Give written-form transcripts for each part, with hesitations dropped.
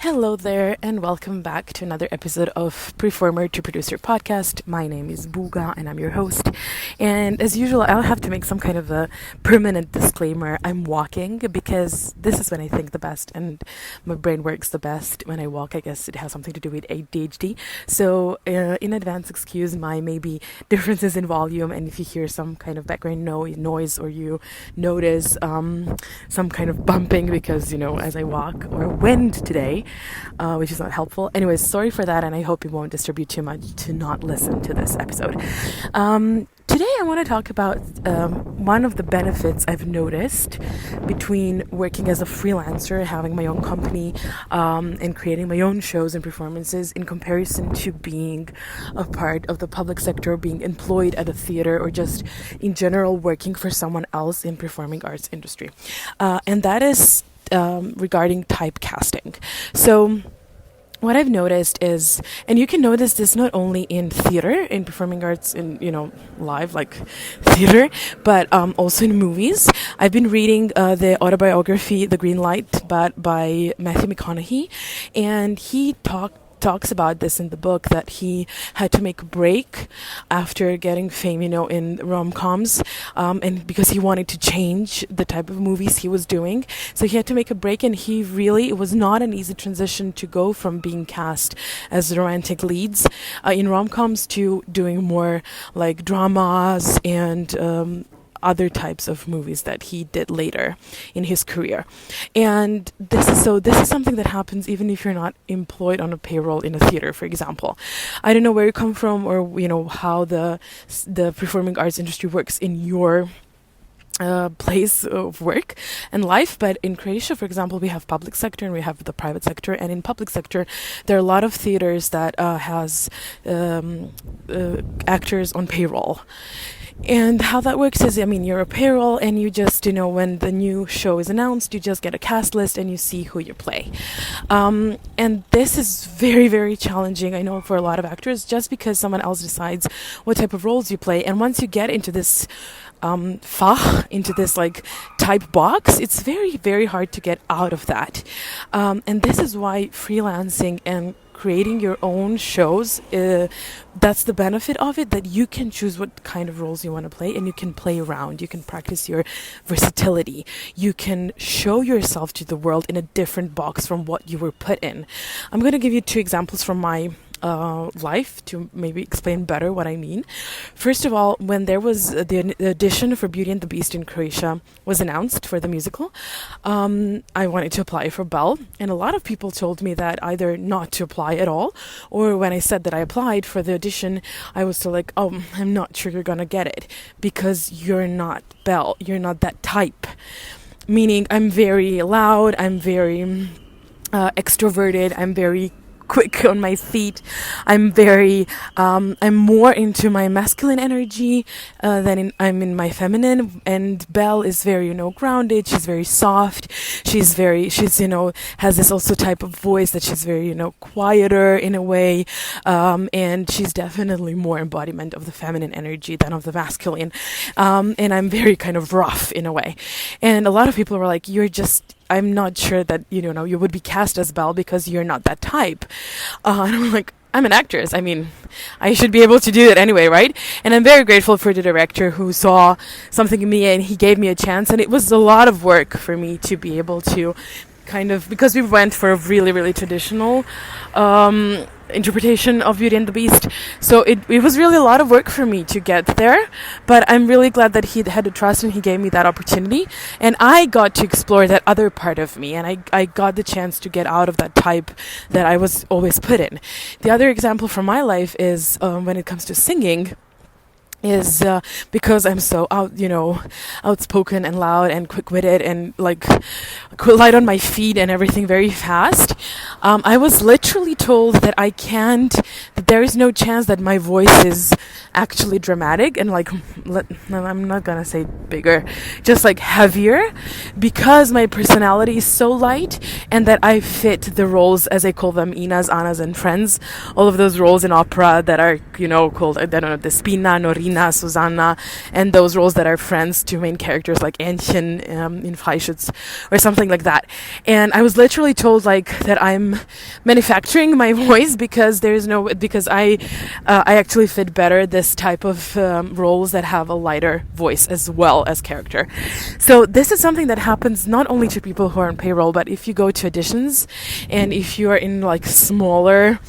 Hello there, and welcome back to another episode of Performer to Producer podcast. My name is Bugom, and I'm your host. And as usual, I'll have to make some kind of a permanent disclaimer. I'm walking because this is when I think the best, and my brain works the best when I walk. I guess it has something to do with ADHD. So, in advance, excuse my maybe differences in volume, and if you hear some kind of background noise or you notice some kind of bumping because, as I walk, or wind today. Which is not helpful. Anyways, sorry for that, and I hope it won't disturb you too much to not listen to this episode. Today I want to talk about one of the benefits I've noticed between working as a freelancer, having my own company, and creating my own shows and performances in comparison to being a part of the public sector, being employed at a theater, or just in general working for someone else in performing arts industry. And that is regarding typecasting. So what I've noticed is, and you can notice this not only in theater, in performing arts, in live like theater, but also in movies. I've been reading the autobiography The Green Light by Matthew McConaughey, and he talks about this in the book, that he had to make a break after getting fame, in rom-coms, and because he wanted to change the type of movies he was doing. So he had to make a break, and it was not an easy transition to go from being cast as romantic leads in rom-coms to doing more like dramas and other types of movies that he did later in his career. And this is something that happens even if you're not employed on a payroll in a theater, for example. I don't know where you come from, or how the performing arts industry works in your place of work and life, but in Croatia, for example, we have public sector and we have the private sector. And in public sector, there are a lot of theaters that has actors on payroll. And how that works is, you're a payroll, and you just, when the new show is announced, you just get a cast list and you see who you play. And this is very, very challenging, I know, for a lot of actors, just because someone else decides what type of roles you play. And once you get into this into this type box, it's very, very hard to get out of that. And this is why freelancing and creating your own shows, that's the benefit of it, that you can choose what kind of roles you want to play, and you can play around, you can practice your versatility, you can show yourself to the world in a different box from what you were put in. I'm going to give you two examples from my life to maybe explain better what I mean. First of all, when there was the audition for Beauty and the Beast in Croatia was announced for the musical, I wanted to apply for Belle, and a lot of people told me that either not to apply at all, or when I said that I applied for the audition, I was still like, I'm not sure you're gonna get it because you're not Belle, you're not that type. Meaning I'm very loud, I'm very extroverted, I'm very quick on my feet, I'm more into my masculine energy than I'm in my feminine. And Belle is very grounded, she's very soft, she's has this also type of voice that she's very quieter in a way, and she's definitely more embodiment of the feminine energy than of the masculine, and I'm very kind of rough in a way. And a lot of people were like, I'm not sure that you would be cast as Belle because you're not that type. And I'm like, I'm an actress. I should be able to do it anyway, right? And I'm very grateful for the director who saw something in me and he gave me a chance. And it was a lot of work for me to be able to because we went for a really, really traditional interpretation of Beauty and the Beast. So it was really a lot of work for me to get there, but I'm really glad that he had the trust and he gave me that opportunity, and I got to explore that other part of me, and I got the chance to get out of that type that I was always put in. The other example from my life is when it comes to singing, is because I'm so outspoken and loud and quick-witted and light on my feet and everything very fast. I was literally told that that there is no chance that my voice is actually dramatic and I'm not gonna say bigger, just heavier, because my personality is so light, and that I fit the roles, as I call them, Inas, Annas, and Friends. All of those roles in opera that are called, I don't know, Despina, Norina, Susanna, and those roles that are friends to main characters like Entchen in Freischütz or something like that. And I was literally told that I'm manufacturing my voice because I actually fit better this type of roles that have a lighter voice as well as character. So this is something that happens not only to people who are on payroll, but if you go to auditions and if you are in like smaller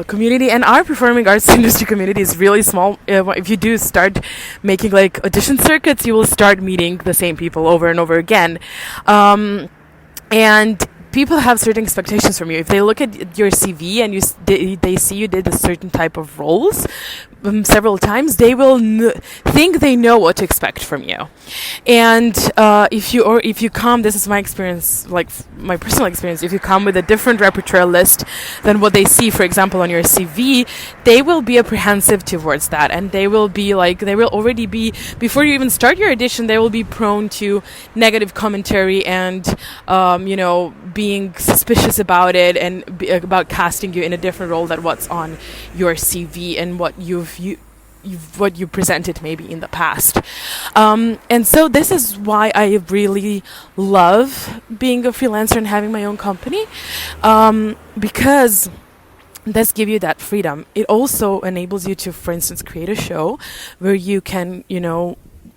community, and our performing arts industry community is really small. If you do start making like audition circuits, you will start meeting the same people over and over again. And people have certain expectations from you. If they look at your CV and they see you did a certain type of roles several times, they will think they know what to expect from you. And if you come, this is my experience, like my personal experience, if you come with a different repertoire list than what they see, for example, on your CV, they will be apprehensive towards that, and they will already be, before you even start your audition, they will be prone to negative commentary and being suspicious about it and about casting you in a different role than what's on your CV and what you presented maybe in the past. And so this is why I really love being a freelancer and having my own company, because this gives you that freedom. It also enables you to, for instance, create a show where you can,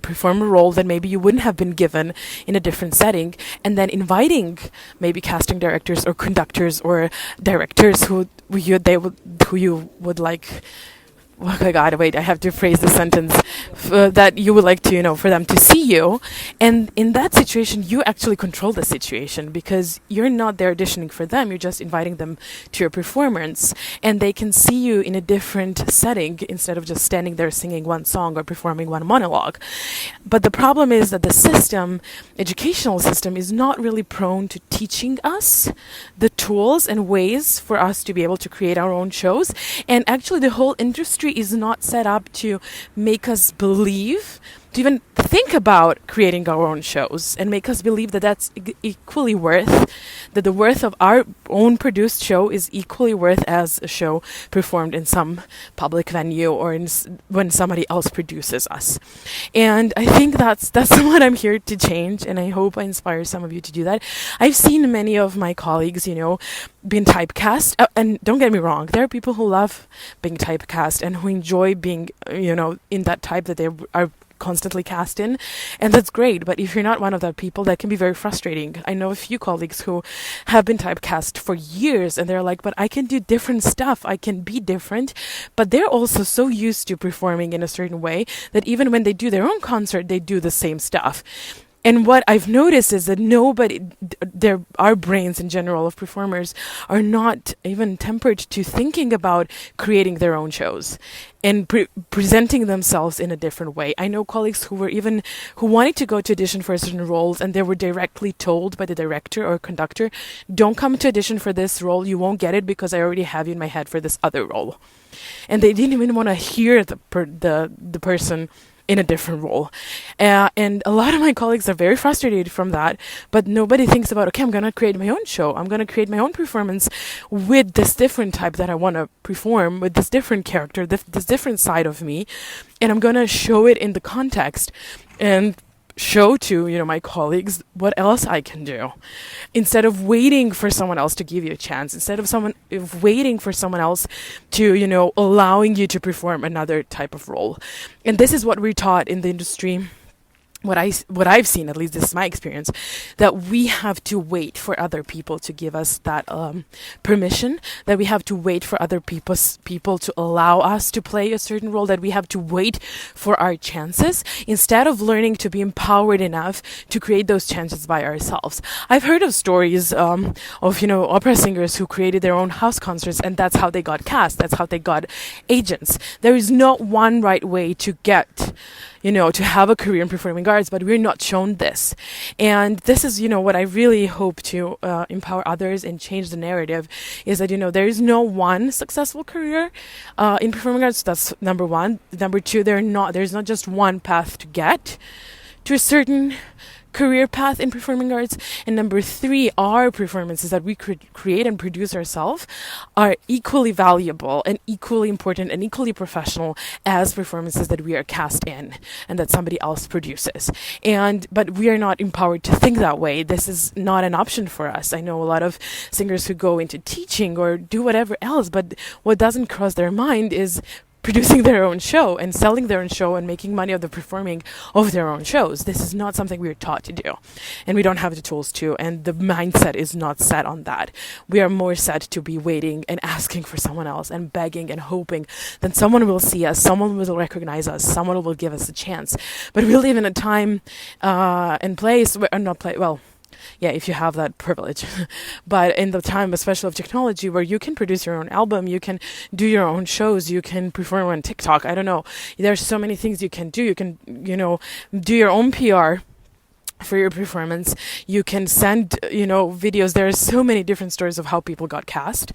perform a role that maybe you wouldn't have been given in a different setting, and then inviting maybe casting directors or conductors or directors who you would like. Oh my God, wait, I have to phrase the sentence that you would like to, for them to see you. And in that situation, you actually control the situation because you're not there auditioning for them. You're just inviting them to your performance, and they can see you in a different setting instead of just standing there singing one song or performing one monologue. But the problem is that the educational system is not really prone to teaching us the tools and ways for us to be able to create our own shows. And actually the whole industry is not set up to make us believe, to even think about creating our own shows and make us believe that that's equally worth, that the worth of our own produced show is equally worth as a show performed in some public venue or when somebody else produces us. And I think that's what I'm here to change, and I hope I inspire some of you to do that. I've seen many of my colleagues, being typecast, and don't get me wrong, there are people who love being typecast and who enjoy being, in that type that they are constantly cast in, and that's great. But if you're not one of that people, that can be very frustrating. I know a few colleagues who have been typecast for years, and they're like, but I can do different stuff, I can be different. But they're also so used to performing in a certain way that even when they do their own concert, they do the same stuff. And what I've noticed is that our brains in general of performers are not even tempered to thinking about creating their own shows and presenting themselves in a different way. I know colleagues who wanted to go to audition for certain roles, and they were directly told by the director or conductor, don't come to audition for this role, you won't get it because I already have you in my head for this other role. And they didn't even want to hear the person in a different role. And a lot of my colleagues are very frustrated from that, but nobody thinks about, okay, I'm going to create my own show. I'm going to create my own performance with this different type that I want to perform, with this different character, this different side of me. And I'm going to show it in the context and show to, my colleagues what else I can do. Instead of waiting for someone else to give you a chance, instead of waiting for someone else to, allowing you to perform another type of role. And this is what we're taught in the industry. What I've seen, at least this is my experience, that we have to wait for other people to give us that permission, that we have to wait for other people to allow us to play a certain role, that we have to wait for our chances instead of learning to be empowered enough to create those chances by ourselves. I've heard of stories of opera singers who created their own house concerts, and that's how they got cast, that's how they got agents. There is not one right way to get to have a career in performing arts, but we're not shown this. And this is, what I really hope to empower others and change the narrative, is that, there is no one successful career in performing arts. That's number one. Number two, there's not just one path to get to a certain career path in performing arts. And number 3, our performances that we create and produce ourselves are equally valuable and equally important and equally professional as performances that we are cast in and that somebody else produces. But we are not empowered to think that way. This is not an option for us. I know a lot of singers who go into teaching or do whatever else, but what doesn't cross their mind is producing their own show and selling their own show and making money of the performing of their own shows. This is not something we're taught to do, and we don't have the tools to, and the mindset is not set on that. We are more set to be waiting and asking for someone else and begging and hoping that someone will see us, someone will recognize us, someone will give us a chance. But we live in a time and place where, if you have that privilege, but in the time, especially of technology, where you can produce your own album, you can do your own shows, you can perform on TikTok. I don't know. There's so many things you can do. You can, do your own PR for your performance. You can send, videos. There are so many different stories of how people got cast,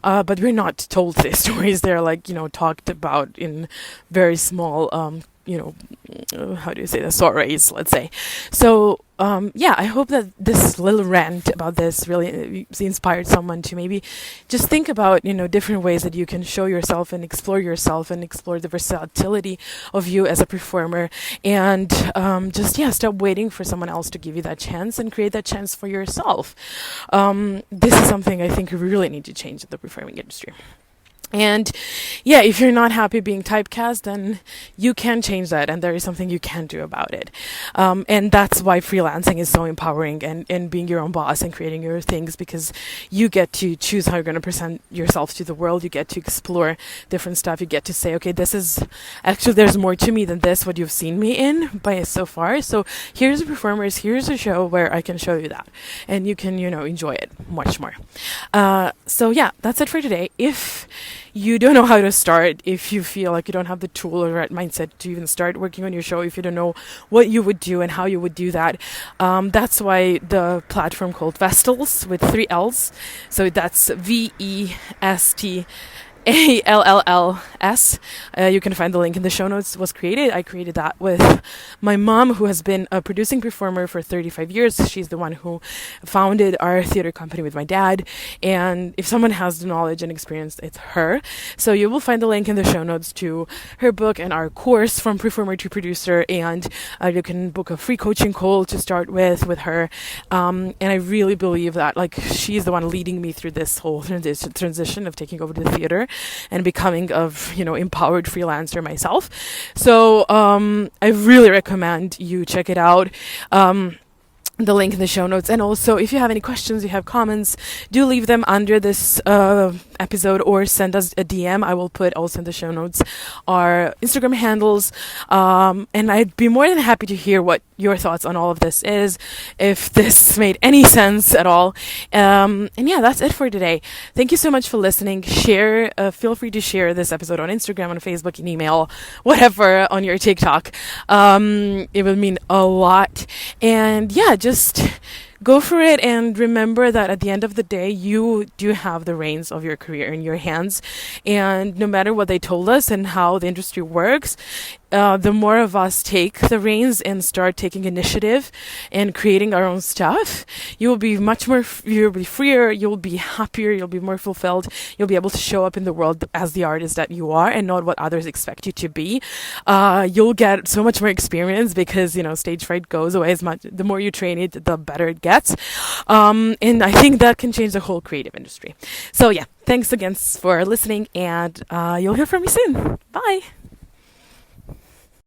but we're not told these stories. They're talked about in very small, how do you say the soirees, let's say. So, I hope that this little rant about this really inspired someone to maybe just think about, different ways that you can show yourself and explore the versatility of you as a performer, and stop waiting for someone else to give you that chance and create that chance for yourself. This is something I think we really need to change in the performing industry. And if you're not happy being typecast, then you can change that, and there is something you can do about it. And that's why freelancing is so empowering, and being your own boss and creating your things, because you get to choose how you're going to present yourself to the world. You get to explore different stuff. You get to say, okay, there's more to me than this, what you've seen me in by so far. So here's the performers, here's a show where I can show you that, and you can, enjoy it much more. That's it for today. If you don't know how to start, if you feel like you don't have the tool or right mindset to even start working on your show, if you don't know what you would do and how you would do that, that's why the platform called Vestals with 3 L's. So that's VEST ALLLS. You can find the link in the show notes. Was created. I created that with my mom, who has been a producing performer for 35 years. She's the one who founded our theater company with my dad. And if someone has the knowledge and experience, it's her. So you will find the link in the show notes to her book and our course from performer to producer. And you can book a free coaching call to start with her. And I really believe that she's the one leading me through this whole transition of taking over the theater and becoming empowered freelancer myself. So I really recommend you check it out. The link in the show notes. And also, if you have any questions, you have comments, do leave them under this episode or send us a DM. I will put also in the show notes our Instagram handles. And I'd be more than happy to hear what your thoughts on all of this is, if this made any sense at all. That's it for today. Thank you so much for listening. Share, feel free to share this episode on Instagram, on Facebook, in email, whatever, on your TikTok. It will mean a lot. And just go for it, and remember that at the end of the day, you do have the reins of your career in your hands. And no matter what they told us and how the industry works, the more of us take the reins and start taking initiative and creating our own stuff, you will be you'll be freer, you'll be happier, you'll be more fulfilled, you'll be able to show up in the world as the artist that you are and not what others expect you to be. You'll get so much more experience because, stage fright goes away the more you train it, the better it gets. And I think that can change the whole creative industry. So thanks again for listening, and you'll hear from me soon. Bye.